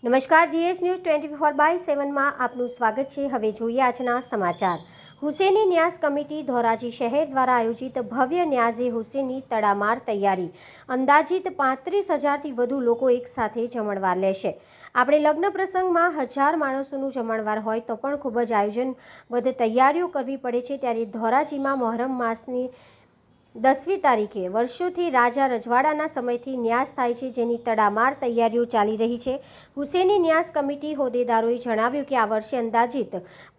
નમસ્કાર, GS news 24/7 માં આપનું સ્વાગત છે। હવે જોઈએ આજના સમાચાર। હુસેની ન્યાસ કમિટી ધોરાજી શહેર દ્વારા આયોજિત ભવ્ય ન્યાઝે હુસેની તડામાર તૈયારી। અંદાજિત 35,000થી વધુ લોકો એકસાથે જમણવાર લેશે। આપણે લગ્ન પ્રસંગમાં 1000 માણસોનું જમણવાર હોય તો પણ ખૂબ જ આયોજનબદ્ધ તૈયારીઓ કરવી પડે છે, ત્યારે ધોરાજીમાં મોહરમ માસની 10મી તારીખે વર્ષોથી રાજા રજવાડાના સમયથી ન્યાસ થાય છે, જેની તડામાર તૈયારીઓ ચાલી રહી છે। હુસેની ન્યાસ કમિટી હોદ્દેદારોએ જણાવ્યું કે આ વર્ષે અંદાજિત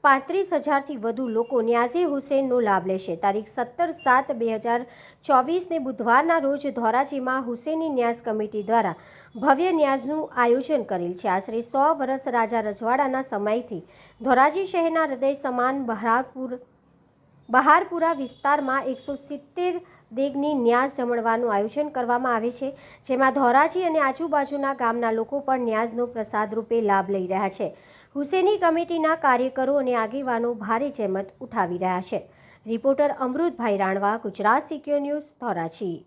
35,000થી વધુ લોકો ન્યાઝે હુસેનનો લાભ લેશે। તારીખ 17/7/2024ને બુધવારના રોજ ધોરાજીમાં હુસેની ન્યાસ કમિટી દ્વારા ભવ્ય ન્યાઝનું આયોજન કરેલ છે। આશરે 100 વર્ષ રાજા રજવાડાના સમયથી ધોરાજી શહેરના હૃદય સમાન બહારપુરા વિસ્તારમાં 170 દેગની ન્યાઝ જમણવારનું આયોજન કરવામાં આવે છે, જેમાં ધોરાજી અને આજુબાજુના ગામના લોકો પણ ન્યાઝનો પ્રસાદ રૂપે લાભ લઈ રહ્યા છે। હુસેની કમિટીના કાર્યકરો અને આગેવાનો ભારે જહેમત ઉઠાવી રહ્યા છે। Reporter Amrutbhai Ranva, Gujarat secure news, Dhoraji.